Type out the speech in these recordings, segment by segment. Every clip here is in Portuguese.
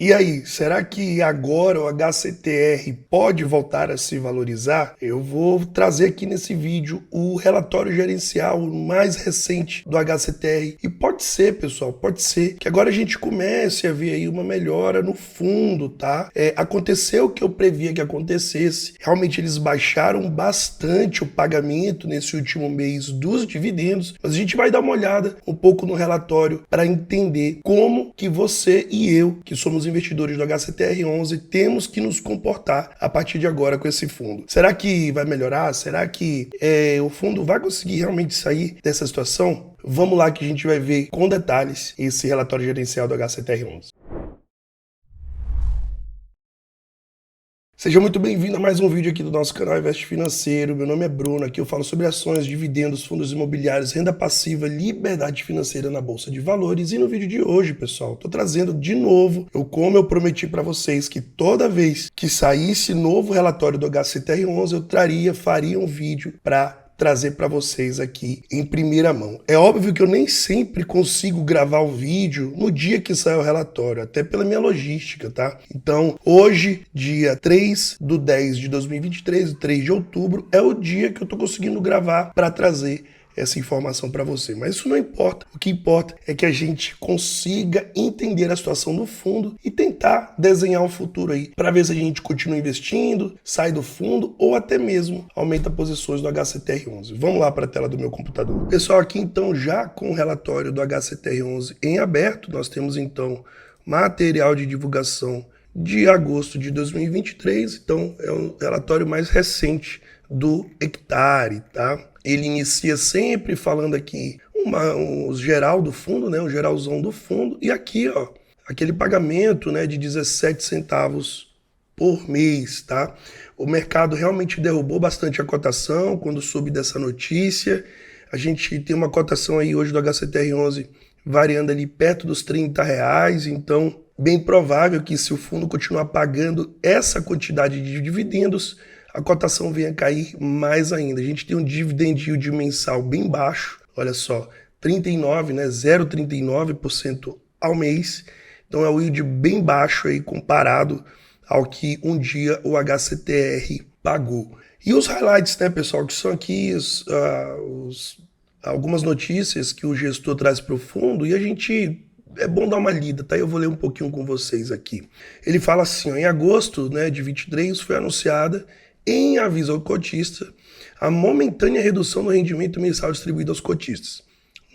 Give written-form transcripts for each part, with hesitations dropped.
E aí, será que agora o HCTR pode voltar a se valorizar? Eu vou trazer aqui nesse vídeo o relatório gerencial mais recente do HCTR. E pode ser, pessoal, pode ser que agora a gente comece a ver aí uma melhora no fundo, tá? Aconteceu o que eu previa que acontecesse. Realmente eles baixaram bastante o pagamento nesse último mês dos dividendos, mas a gente vai dar uma olhada um pouco no relatório para entender como que você e eu, que somos investidores do HCTR11, temos que nos comportar a partir de agora com esse fundo. Será que vai melhorar? Será que o fundo vai conseguir realmente sair dessa situação? Vamos lá que a gente vai ver com detalhes esse relatório gerencial do HCTR11. Seja muito bem-vindo a mais um vídeo aqui do nosso canal Investe Financeiro. Meu nome é Bruno, aqui eu falo sobre ações, dividendos, fundos imobiliários, renda passiva, liberdade financeira na Bolsa de Valores. E no vídeo de hoje, pessoal, tô trazendo de novo, como eu prometi para vocês, que toda vez que saísse novo relatório do HCTR11, eu faria um vídeo para trazer para vocês aqui em primeira mão. É óbvio que eu nem sempre consigo gravar o vídeo no dia que sai o relatório, até pela minha logística, tá? Então, hoje, dia 3/10 de 2023, 3 de outubro, é o dia que eu tô conseguindo gravar para trazer essa informação para você. Mas isso não importa. O que importa é que a gente consiga entender a situação do fundo e tentar desenhar um futuro aí para ver se a gente continua investindo, sai do fundo ou até mesmo aumenta posições do HCTR11. Vamos lá para a tela do meu computador. Pessoal, aqui então já com o relatório do HCTR11 em aberto, nós temos então material de divulgação de agosto de 2023, então é um relatório mais recente do hectare, tá? Ele inicia sempre falando aqui o geral do fundo, né? O geralzão do fundo, e aqui, ó, aquele pagamento, né, de 17 centavos por mês, tá? O mercado realmente derrubou bastante a cotação quando soube dessa notícia. A gente tem uma cotação aí hoje do HCTR11 variando ali perto dos R$30, então bem provável que se o fundo continuar pagando essa quantidade de dividendos, a cotação venha a cair mais ainda. A gente tem um dividend yield mensal bem baixo, olha só, 39, né, 0,39% ao mês. Então é um yield bem baixo aí comparado ao que um dia o HCTR pagou. E os highlights, né, pessoal, que são aqui algumas notícias que o gestor traz para o fundo e a gente... É bom dar uma lida, tá? Eu vou ler um pouquinho com vocês aqui. Ele fala assim, ó, em agosto, né, de 23 foi anunciada em aviso ao cotista a momentânea redução no rendimento mensal distribuído aos cotistas.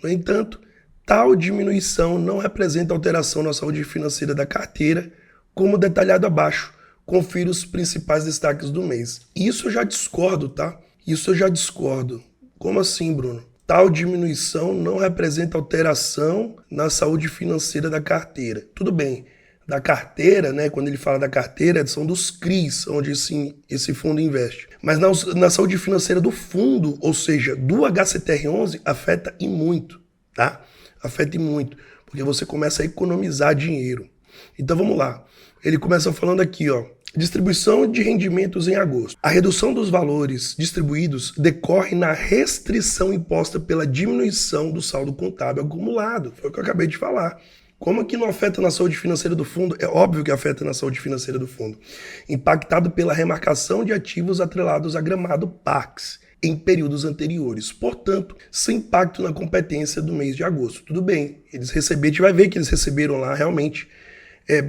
No entanto, tal diminuição não representa alteração na saúde financeira da carteira, como detalhado abaixo. Confira os principais destaques do mês. Isso eu já discordo, tá? Isso eu já discordo. Como assim, Bruno? Tal diminuição não representa alteração na saúde financeira da carteira. Tudo bem. Da carteira, né? Quando ele fala da carteira, são dos CRIs, onde esse fundo investe. Mas na saúde financeira do fundo, ou seja, do HCTR11, afeta e muito, tá? Afeta e muito, porque você começa a economizar dinheiro. Então vamos lá. Ele começa falando aqui, ó. Distribuição de rendimentos em agosto. A redução dos valores distribuídos decorre na restrição imposta pela diminuição do saldo contábil acumulado. Foi o que eu acabei de falar. Como que não afeta na saúde financeira do fundo? É óbvio que afeta na saúde financeira do fundo. Impactado pela remarcação de ativos atrelados a gramado Pax em períodos anteriores. Portanto, sem impacto na competência do mês de agosto. Tudo bem, a gente vai ver que eles receberam lá realmente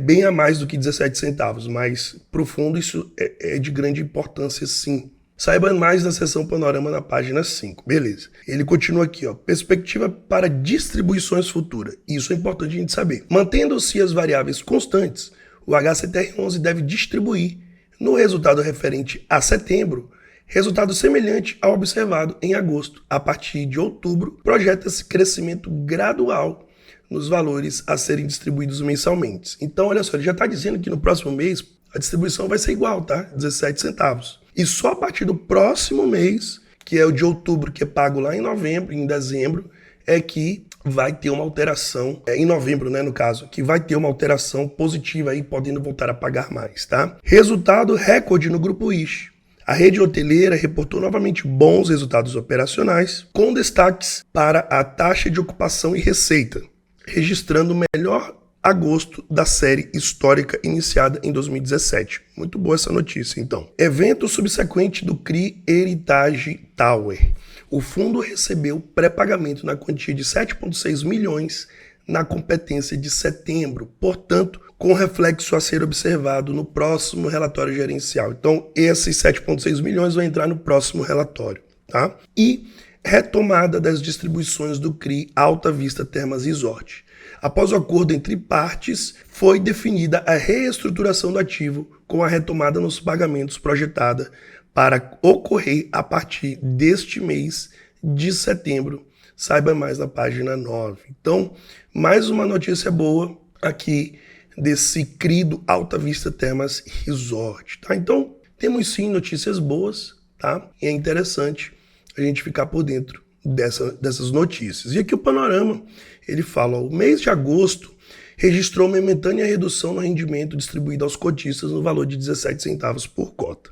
bem a mais do que 17 centavos, mas para o fundo isso é de grande importância sim. Saiba mais na seção Panorama na página 5, beleza. Ele continua aqui, ó, perspectiva para distribuições futuras. Isso é importante a gente saber. Mantendo-se as variáveis constantes, o HCTR11 deve distribuir, no resultado referente a setembro, resultado semelhante ao observado em agosto. A partir de outubro, projeta-se crescimento gradual nos valores a serem distribuídos mensalmente. Então, olha só, ele já está dizendo que no próximo mês a distribuição vai ser igual, tá? 17 centavos. E só a partir do próximo mês, que é o de outubro, que é pago lá em novembro, em dezembro, é que vai ter uma alteração, em novembro, né, no caso, que vai ter uma alteração positiva aí, podendo voltar a pagar mais, tá? Resultado recorde no Grupo ISH. A rede hoteleira reportou novamente bons resultados operacionais, com destaques para a taxa de ocupação e receita, registrando o melhor agosto da série histórica iniciada em 2017. Muito boa essa notícia, então. Evento subsequente do CRI Heritage Tower. O fundo recebeu pré-pagamento na quantia de 7,6 milhões na competência de setembro, portanto, com reflexo a ser observado no próximo relatório gerencial. Então, esses 7,6 milhões vão entrar no próximo relatório, tá? E retomada das distribuições do CRI Alta Vista Termas Resort. Após o acordo entre partes, foi definida a reestruturação do ativo com a retomada nos pagamentos projetada para ocorrer a partir deste mês de setembro. Saiba mais na página 9. Então, mais uma notícia boa aqui desse CRI do Alta Vista Termas Resort, tá? Então, temos sim notícias boas, tá? E é interessante a gente ficar por dentro dessas notícias. E aqui o panorama, ele fala, ó, o mês de agosto registrou uma momentânea redução no rendimento distribuído aos cotistas no valor de 17 centavos por cota.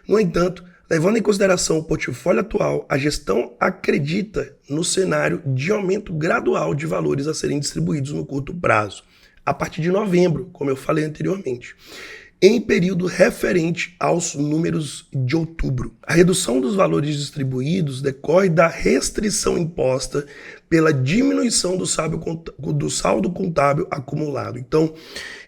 No entanto, levando em consideração o portfólio atual, a gestão acredita no cenário de aumento gradual de valores a serem distribuídos no curto prazo, a partir de novembro, como eu falei anteriormente, em período referente aos números de outubro. A redução dos valores distribuídos decorre da restrição imposta pela diminuição do saldo contábil acumulado. Então,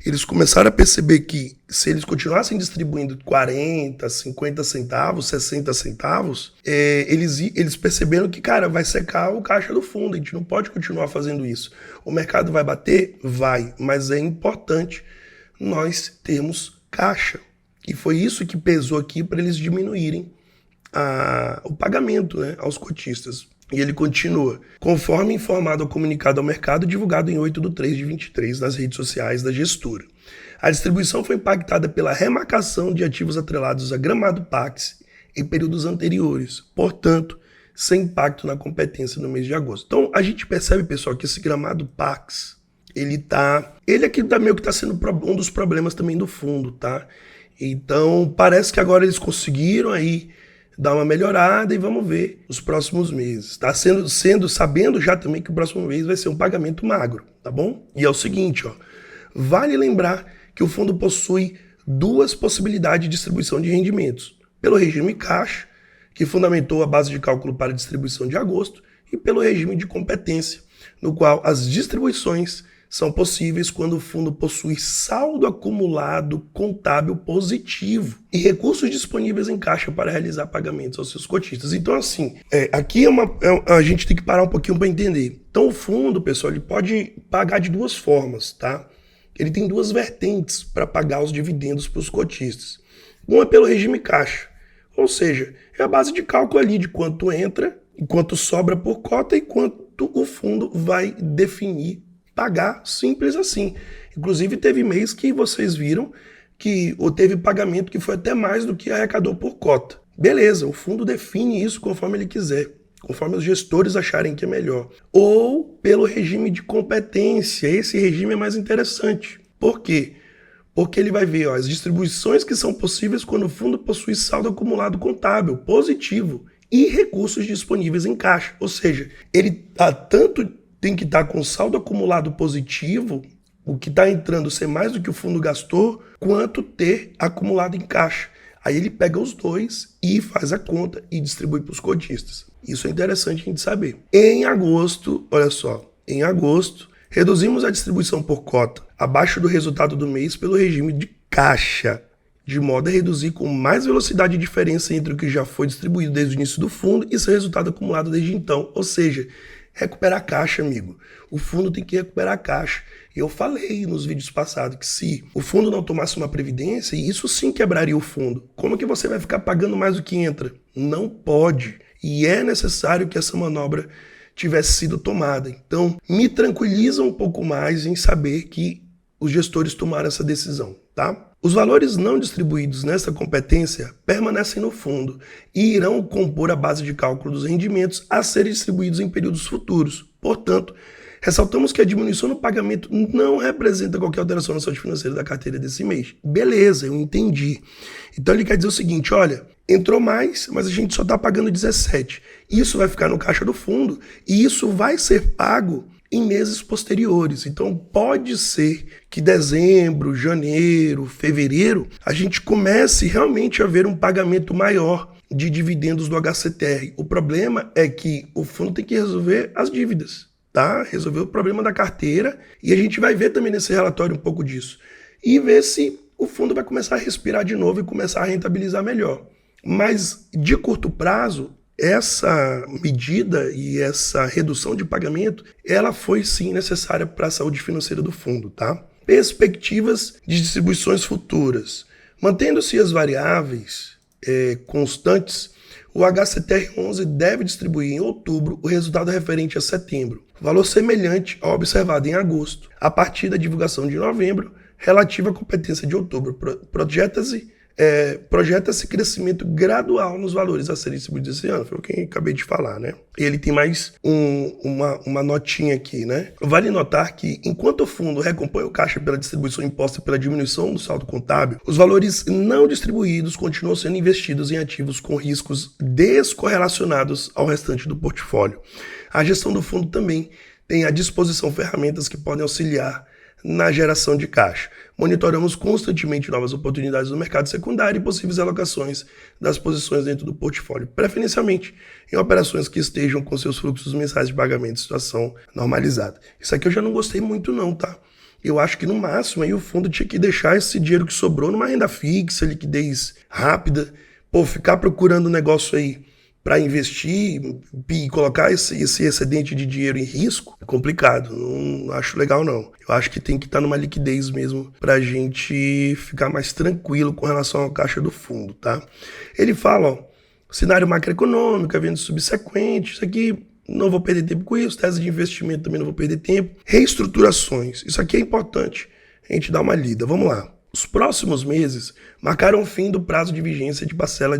eles começaram a perceber que se eles continuassem distribuindo 40, 50 centavos, 60 centavos, eles perceberam que, cara, vai secar o caixa do fundo, a gente não pode continuar fazendo isso. O mercado vai bater? Vai, mas é importante nós termos caixa. E foi isso que pesou aqui para eles diminuírem o pagamento, né, aos cotistas. E ele continua. Conforme informado ou comunicado ao mercado, divulgado em 8/3/23 nas redes sociais da gestora. A distribuição foi impactada pela remarcação de ativos atrelados a Gramado Pax em períodos anteriores. Portanto, sem impacto na competência no mês de agosto. Então, a gente percebe, pessoal, que esse Gramado Pax, ele aqui meio que tá sendo um dos problemas também do fundo, tá? Então, parece que agora eles conseguiram aí dar uma melhorada e vamos ver os próximos meses. Tá sabendo já também que o próximo mês vai ser um pagamento magro, tá bom? E é o seguinte, ó, vale lembrar que o fundo possui duas possibilidades de distribuição de rendimentos. Pelo regime caixa, que fundamentou a base de cálculo para a distribuição de agosto, e pelo regime de competência, no qual as distribuições são possíveis quando o fundo possui saldo acumulado contábil positivo e recursos disponíveis em caixa para realizar pagamentos aos seus cotistas. Então, assim, aqui a gente tem que parar um pouquinho para entender. Então, o fundo, pessoal, ele pode pagar de duas formas, tá? Ele tem duas vertentes para pagar os dividendos para os cotistas. Uma é pelo regime caixa, ou seja, é a base de cálculo ali de quanto entra, quanto sobra por cota e quanto o fundo vai definir pagar, simples assim. Inclusive teve mês que vocês viram que teve pagamento que foi até mais do que arrecadou por cota. Beleza, o fundo define isso conforme ele quiser, conforme os gestores acharem que é melhor. Ou pelo regime de competência, esse regime é mais interessante. Por quê? Porque ele vai ver as distribuições que são possíveis quando o fundo possui saldo acumulado contábil positivo e recursos disponíveis em caixa. Ou seja, ele tem que estar com saldo acumulado positivo, o que está entrando ser mais do que o fundo gastou, quanto ter acumulado em caixa. Aí ele pega os dois e faz a conta e distribui para os cotistas. Isso é interessante a gente saber. Em agosto, olha só, em agosto, reduzimos a distribuição por cota abaixo do resultado do mês pelo regime de caixa, de modo a reduzir com mais velocidade a diferença entre o que já foi distribuído desde o início do fundo e seu resultado acumulado desde então. Ou seja, recuperar a caixa, amigo. O fundo tem que recuperar a caixa. Eu falei nos vídeos passados que se o fundo não tomasse uma previdência, isso sim quebraria o fundo. Como que você vai ficar pagando mais do que entra? Não pode. E é necessário que essa manobra tivesse sido tomada. Então, me tranquiliza um pouco mais em saber que os gestores tomaram essa decisão, tá? Os valores não distribuídos nessa competência permanecem no fundo e irão compor a base de cálculo dos rendimentos a serem distribuídos em períodos futuros. Portanto, ressaltamos que a diminuição no pagamento não representa qualquer alteração na saúde financeira da carteira desse mês. Beleza, eu entendi. Então ele quer dizer o seguinte, olha, entrou mais, mas a gente só está pagando 17. Isso vai ficar no caixa do fundo e isso vai ser pago em meses posteriores. Então pode ser que dezembro, janeiro, fevereiro, a gente comece realmente a ver um pagamento maior de dividendos do HCTR. O problema é que o fundo tem que resolver as dívidas, tá? Resolver o problema da carteira, e a gente vai ver também nesse relatório um pouco disso. E ver se o fundo vai começar a respirar de novo e começar a rentabilizar melhor. Mas de curto prazo, essa medida e essa redução de pagamento, ela foi sim necessária para a saúde financeira do fundo, tá? Perspectivas de distribuições futuras. Mantendo-se as variáveis constantes, o HCTR11 deve distribuir em outubro o resultado referente a setembro, valor semelhante ao observado em agosto. A partir da divulgação de novembro, relativa à competência de outubro, projeta-se crescimento gradual nos valores a serem distribuídos esse ano. Foi o que eu acabei de falar, né? E ele tem mais uma notinha aqui, né? Vale notar que, enquanto o fundo recompõe o caixa pela distribuição imposta pela diminuição do saldo contábil, os valores não distribuídos continuam sendo investidos em ativos com riscos descorrelacionados ao restante do portfólio. A gestão do fundo também tem à disposição ferramentas que podem auxiliar na geração de caixa. Monitoramos constantemente novas oportunidades no mercado secundário e possíveis alocações das posições dentro do portfólio, preferencialmente em operações que estejam com seus fluxos mensais de pagamento em situação normalizada. Isso aqui eu já não gostei muito não, tá? Eu acho que no máximo aí o fundo tinha que deixar esse dinheiro que sobrou numa renda fixa, liquidez rápida, ficar procurando um negócio aí para investir e colocar esse excedente de dinheiro em risco é complicado, não acho legal não. Eu acho que tem que estar numa liquidez mesmo para a gente ficar mais tranquilo com relação à caixa do fundo, tá? Ele fala, cenário macroeconômico, evento subsequente, isso aqui não vou perder tempo com isso, tese de investimento também não vou perder tempo. Reestruturações, isso aqui é importante a gente dar uma lida, vamos lá. Os próximos meses marcaram o fim do prazo de vigência de parcela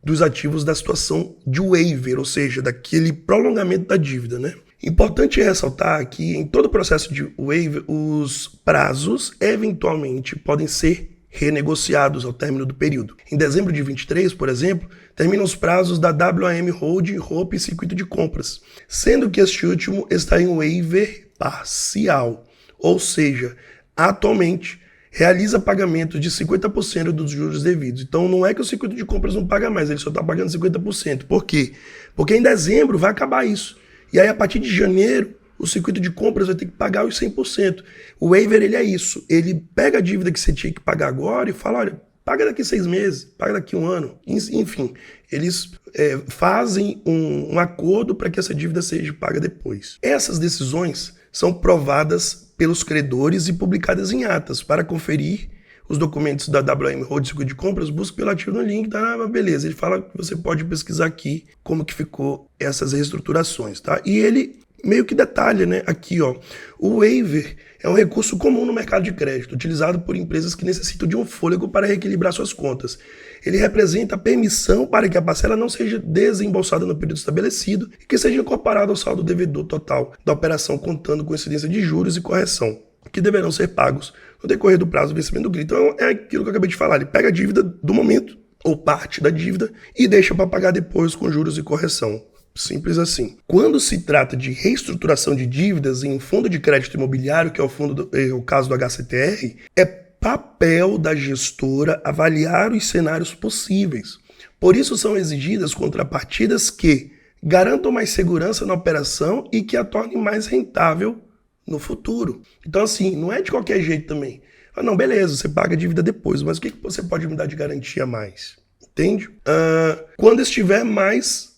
dos ativos da situação de waiver, ou seja, daquele prolongamento da dívida, né? Importante ressaltar que em todo o processo de waiver, os prazos eventualmente podem ser renegociados ao término do período. Em dezembro de 23, por exemplo, terminam os prazos da WAM Holding, Hope e Circuito de Compras, sendo que este último está em waiver parcial, ou seja, atualmente realiza pagamento de 50% dos juros devidos. Então não é que o circuito de compras não paga mais, ele só está pagando 50%. Por quê? Porque em dezembro vai acabar isso. E aí a partir de janeiro, o circuito de compras vai ter que pagar os 100%. O waiver, ele é isso. Ele pega a dívida que você tinha que pagar agora e fala, olha, paga daqui 6 meses, paga daqui 1 ano. Enfim, eles fazem um acordo para que essa dívida seja paga depois. Essas decisões são provadas pelos credores e publicadas em atas. Para conferir os documentos da WM Holding Circuito de Compras, busque pelo ativo no link, tá? Beleza, ele fala que você pode pesquisar aqui como que ficou essas reestruturações, tá? E ele meio que detalha, né? Aqui, ó, o waiver é um recurso comum no mercado de crédito, utilizado por empresas que necessitam de um fôlego para reequilibrar suas contas. Ele representa a permissão para que a parcela não seja desembolsada no período estabelecido e que seja incorporada ao saldo devedor total da operação, contando com incidência de juros e correção, que deverão ser pagos no decorrer do prazo do vencimento do crédito. Então é aquilo que eu acabei de falar, ele pega a dívida do momento, ou parte da dívida, e deixa para pagar depois com juros e correção. Simples assim. Quando se trata de reestruturação de dívidas em um fundo de crédito imobiliário, que é o caso do HCTR, é papel da gestora avaliar os cenários possíveis. Por isso são exigidas contrapartidas que garantam mais segurança na operação e que a tornem mais rentável no futuro. Então assim, não é de qualquer jeito também. Não, beleza, você paga a dívida depois, mas o que você pode me dar de garantia a mais? Entende? Quando estiver mais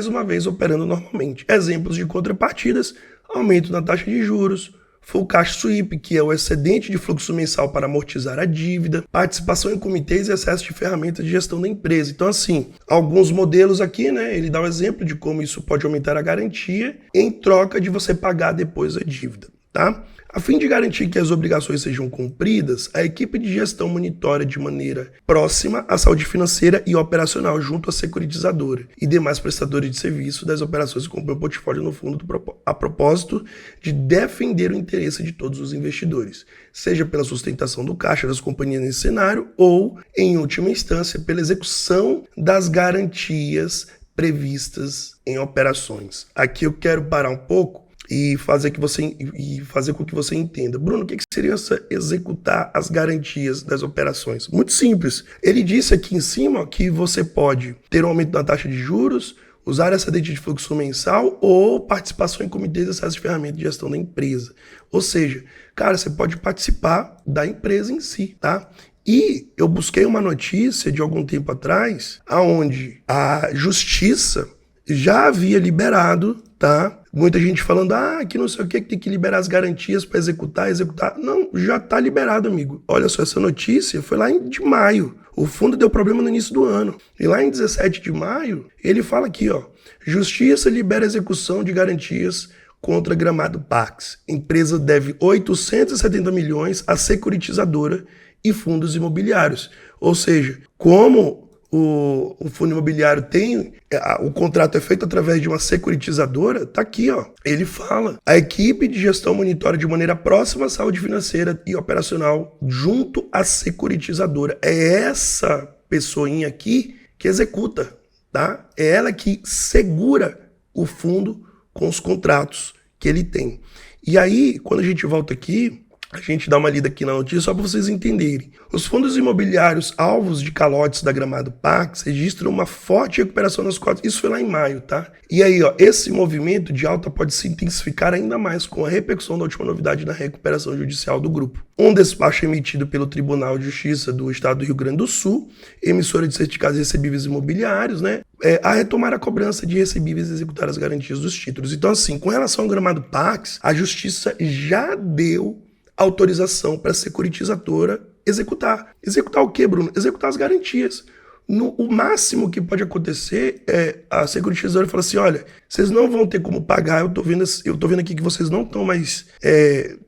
uma vez operando normalmente. Exemplos de contrapartidas: aumento na taxa de juros, full cash sweep, que é o excedente de fluxo mensal para amortizar a dívida, participação em comitês e acesso de ferramentas de gestão da empresa. Então assim, alguns modelos aqui, né, ele dá um exemplo de como isso pode aumentar a garantia em troca de você pagar depois a dívida, tá? A fim de garantir que as obrigações sejam cumpridas, a equipe de gestão monitora de maneira próxima a saúde financeira e operacional junto à securitizadora e demais prestadores de serviço das operações que compõem o portfólio no fundo a propósito de defender o interesse de todos os investidores, seja pela sustentação do caixa das companhias nesse cenário ou, em última instância, pela execução das garantias previstas em operações. Aqui eu quero parar um pouco e fazer com que você entenda. Bruno, o que seria executar as garantias das operações? Muito simples. Ele disse aqui em cima que você pode ter um aumento da taxa de juros, usar essa excedente de fluxo mensal ou participação em comitês de acesso de ferramentas de gestão da empresa. Ou seja, cara, você pode participar da empresa em si, tá? E eu busquei uma notícia de algum tempo atrás, onde a justiça já havia liberado, tá? Muita gente falando, que não sei o que tem que liberar as garantias para executar. Não, já tá liberado, amigo. Olha só, essa notícia foi lá de maio. O fundo deu problema no início do ano. E lá em 17 de maio, ele fala aqui, ó. Justiça libera execução de garantias contra Gramado Pax. Empresa deve 870 milhões à securitizadora e fundos imobiliários. Ou seja, como o fundo imobiliário tem, o contrato é feito através de uma securitizadora, tá aqui, ó. Ele fala, a equipe de gestão monitora de maneira próxima a saúde financeira e operacional junto à securitizadora. É essa pessoinha aqui que executa, tá? É ela que segura o fundo com os contratos que ele tem. E aí, quando a gente volta aqui, a gente dá uma lida aqui na notícia só para vocês entenderem. Os fundos imobiliários alvos de calotes da Gramado Pax registram uma forte recuperação nas cotas. Isso foi lá em maio, tá? E aí, ó, esse movimento de alta pode se intensificar ainda mais com a repercussão da última novidade na recuperação judicial do grupo. Um despacho emitido pelo Tribunal de Justiça do Estado do Rio Grande do Sul, emissora de certificados recebíveis imobiliários, né? A retomar a cobrança de recebíveis e executar as garantias dos títulos. Então, assim, com relação ao Gramado Pax, a Justiça já deu autorização para a securitizadora executar. Executar o quê, Bruno? Executar as garantias. O máximo que pode acontecer é a securitizadora falar assim, olha, vocês não vão ter como pagar, eu tô vendo aqui que vocês não estão mais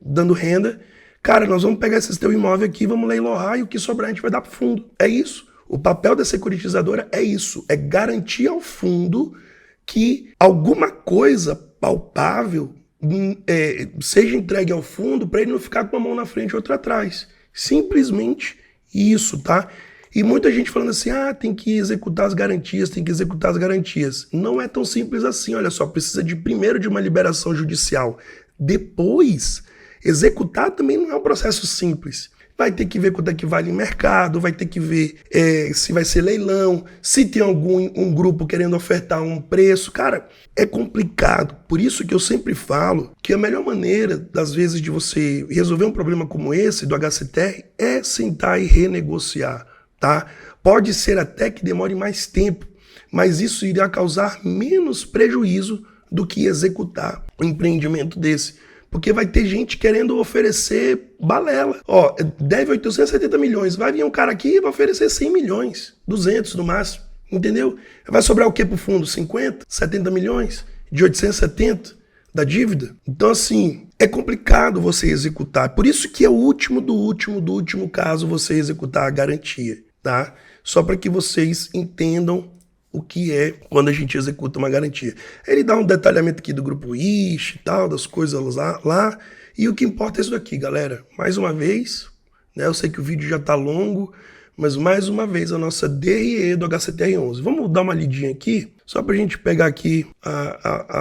dando renda. Cara, nós vamos pegar esse teu imóvel aqui, vamos leiloar e o que sobrar a gente vai dar pro fundo. É isso. O papel da securitizadora é isso, é garantir ao fundo que alguma coisa palpável seja entregue ao fundo para ele não ficar com uma mão na frente e outra atrás. Simplesmente isso, tá? E muita gente falando assim, tem que executar as garantias, Não é tão simples assim, olha só, precisa primeiro de uma liberação judicial. Depois, executar também não é um processo simples. Vai ter que ver quanto é que vale em mercado, vai ter que ver se vai ser leilão, se tem um grupo querendo ofertar um preço. Cara, é complicado. Por isso que eu sempre falo que a melhor maneira, das vezes, de você resolver um problema como esse do HCTR é sentar e renegociar, tá? Pode ser até que demore mais tempo, mas isso irá causar menos prejuízo do que executar um empreendimento desse. Porque vai ter gente querendo oferecer balela. Ó, deve 870 milhões. Vai vir um cara aqui e vai oferecer 100 milhões. 200 no máximo. Entendeu? Vai sobrar o quê pro fundo? 50? 70 milhões? De 870 da dívida? Então, assim, é complicado você executar. Por isso que é o último do último caso você executar a garantia, tá? Só para que vocês entendam o que é quando a gente executa uma garantia. Ele dá um detalhamento aqui do grupo ISH e tal, das coisas lá. E o que importa é isso daqui, galera. Mais uma vez, né, eu sei que o vídeo já tá longo, mas mais uma vez a nossa DRE do HCTR11. Vamos dar uma lidinha aqui, só pra gente pegar aqui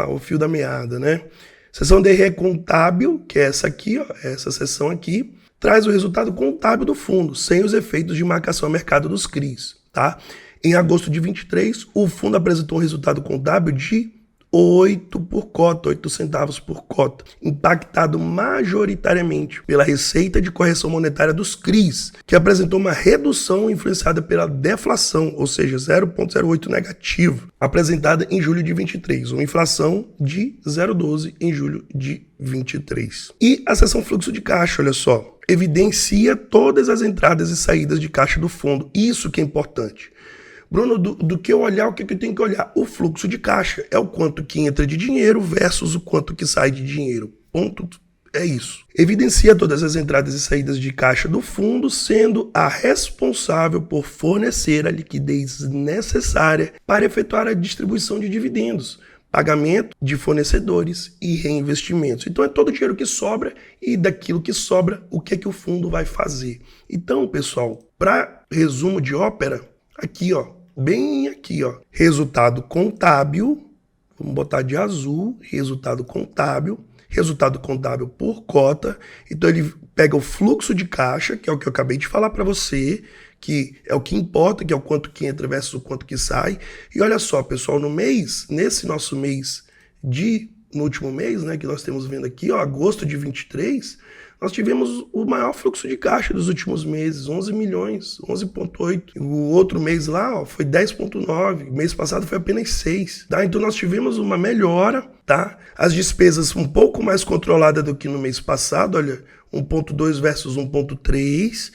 o fio da meada, né? Seção DRE contábil, que é essa aqui, ó, essa seção aqui, traz o resultado contábil do fundo, sem os efeitos de marcação a mercado dos CRIs, tá? Em agosto de 23, o fundo apresentou um resultado contábil de 8 centavos por cota, impactado majoritariamente pela receita de correção monetária dos CRIs, que apresentou uma redução influenciada pela deflação, ou seja, 0,08 negativo, apresentada em julho de 23, uma inflação de 0,12 em julho de 23. E a seção fluxo de caixa, olha só, evidencia todas as entradas e saídas de caixa do fundo, isso que é importante. Bruno, do que eu olhar, o que eu tenho que olhar? O fluxo de caixa é o quanto que entra de dinheiro versus o quanto que sai de dinheiro. Ponto. É isso. Evidencia todas as entradas e saídas de caixa do fundo, sendo a responsável por fornecer a liquidez necessária para efetuar a distribuição de dividendos, pagamento de fornecedores e reinvestimentos. Então é todo o dinheiro que sobra e daquilo que sobra, o que é que o fundo vai fazer. Então, pessoal, para resumo de ópera, aqui, ó, bem aqui, ó, resultado contábil, vamos botar de azul, resultado contábil, resultado contábil por cota. Então ele pega o fluxo de caixa, que é o que eu acabei de falar para você, que é o que importa, que é o quanto que entra versus o quanto que sai. E olha só, pessoal, nesse nosso mês no último mês, né, que nós temos vendo aqui, ó, agosto de 23, nós tivemos o maior fluxo de caixa dos últimos meses, 11 milhões, 11,8. O outro mês lá, ó, foi 10,9. Mês passado foi apenas 6. Tá? Então nós tivemos uma melhora, tá? As despesas um pouco mais controladas do que no mês passado, olha, 1,2 versus 1,3.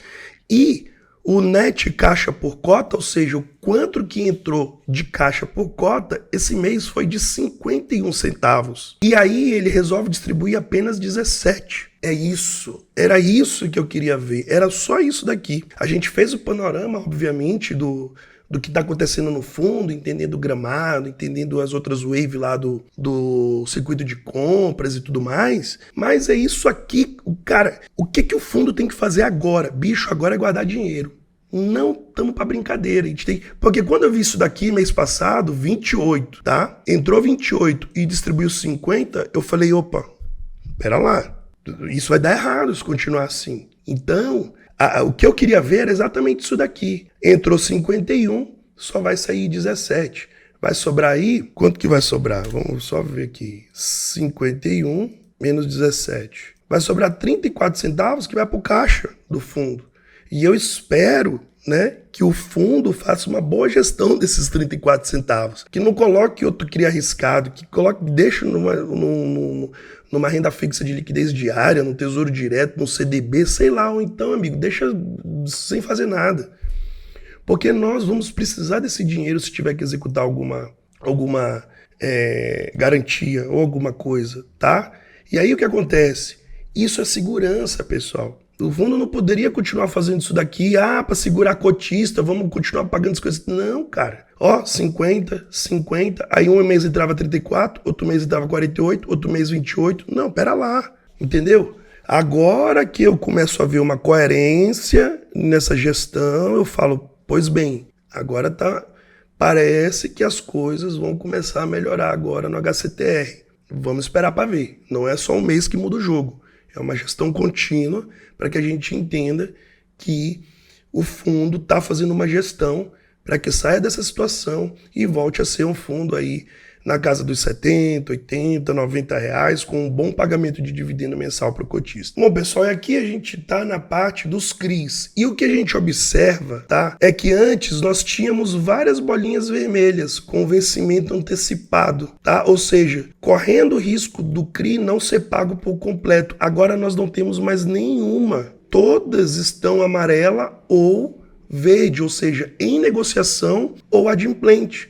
E o net caixa por cota, ou seja, o quanto que entrou de caixa por cota, esse mês foi de 51 centavos. E aí ele resolve distribuir apenas 17. É isso. Era isso que eu queria ver. Era só isso daqui. A gente fez o panorama, obviamente, do que está acontecendo no fundo, entendendo o gramado, entendendo as outras waves lá do circuito de compras e tudo mais. Mas é isso aqui, cara. O que o fundo tem que fazer agora? Bicho, agora é guardar dinheiro. Não estamos para brincadeira. Porque quando eu vi isso daqui mês passado, 28, tá? Entrou 28 e distribuiu 50, eu falei, opa, pera lá. Isso vai dar errado se continuar assim. Então, o que eu queria ver era exatamente isso daqui. Entrou 51, só vai sair 17. Vai sobrar aí, quanto que vai sobrar? Vamos só ver aqui. 51 menos 17. Vai sobrar 34 centavos que vai para o caixa do fundo. E eu espero, né, que o fundo faça uma boa gestão desses 34 centavos. Que não coloque outro CRI arriscado, que deixe numa renda fixa de liquidez diária, no Tesouro Direto, no CDB, sei lá, ou então, amigo, deixa sem fazer nada. Porque nós vamos precisar desse dinheiro se tiver que executar alguma garantia ou alguma coisa, tá? E aí o que acontece? Isso é segurança, pessoal. O fundo não poderia continuar fazendo isso daqui, para segurar cotista, vamos continuar pagando as coisas. Não, cara. Ó, 50, aí um mês entrava 34, outro mês entrava 48, outro mês 28. Não, pera lá, entendeu? Agora que eu começo a ver uma coerência nessa gestão, eu falo, pois bem, agora parece que as coisas vão começar a melhorar agora no HCTR. Vamos esperar para ver. Não é só um mês que muda o jogo. É uma gestão contínua para que a gente entenda que o fundo está fazendo uma gestão para que saia dessa situação e volte a ser um fundo aí na casa dos 70, 80, 90 reais, com um bom pagamento de dividendo mensal para o cotista. Bom, pessoal, aqui a gente está na parte dos CRIs. E o que a gente observa, tá, é que antes nós tínhamos várias bolinhas vermelhas com vencimento antecipado, tá? Ou seja, correndo o risco do CRI não ser pago por completo. Agora nós não temos mais nenhuma. Todas estão amarela ou verde, ou seja, em negociação ou adimplente,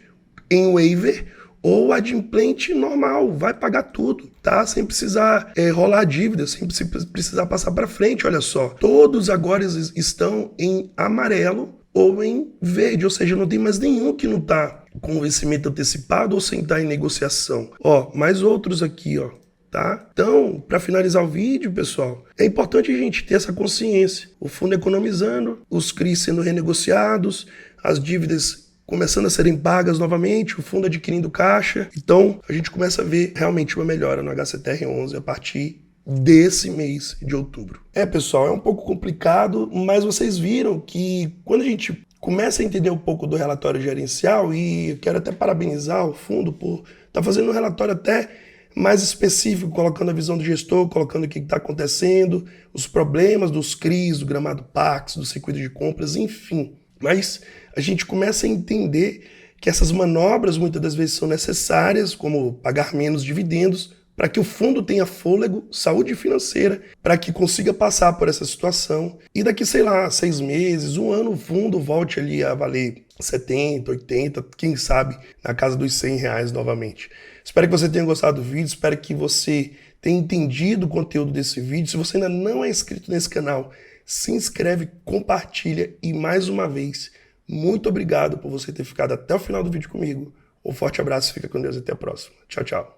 em waiver ou adimplente normal, vai pagar tudo, tá? Sem precisar rolar dívida, sem precisar passar para frente, olha só. Todos agora estão em amarelo ou em verde, ou seja, não tem mais nenhum que não tá com vencimento antecipado ou sem estar em negociação. Ó, mais outros aqui, ó. Tá? Então, para finalizar o vídeo, pessoal, é importante a gente ter essa consciência. O fundo economizando, os CRIs sendo renegociados, as dívidas começando a serem pagas novamente, o fundo adquirindo caixa. Então, a gente começa a ver realmente uma melhora no HCTR11 a partir desse mês de outubro. Pessoal, é um pouco complicado, mas vocês viram que quando a gente começa a entender um pouco do relatório gerencial, e eu quero até parabenizar o fundo por estar fazendo um relatório até mais específico, colocando a visão do gestor, colocando o que está acontecendo, os problemas dos CRIs, do gramado Pax, do circuito de compras, enfim. Mas a gente começa a entender que essas manobras muitas das vezes são necessárias, como pagar menos dividendos, para que o fundo tenha fôlego, saúde financeira, para que consiga passar por essa situação. E daqui, sei lá, 6 meses, 1 ano, o fundo volte ali a valer 70, 80, quem sabe na casa dos 100 reais novamente. Espero que você tenha gostado do vídeo, espero que você tenha entendido o conteúdo desse vídeo. Se você ainda não é inscrito nesse canal, se inscreve, compartilha e mais uma vez, muito obrigado por você ter ficado até o final do vídeo comigo. Um forte abraço, fica com Deus e até a próxima. Tchau, tchau.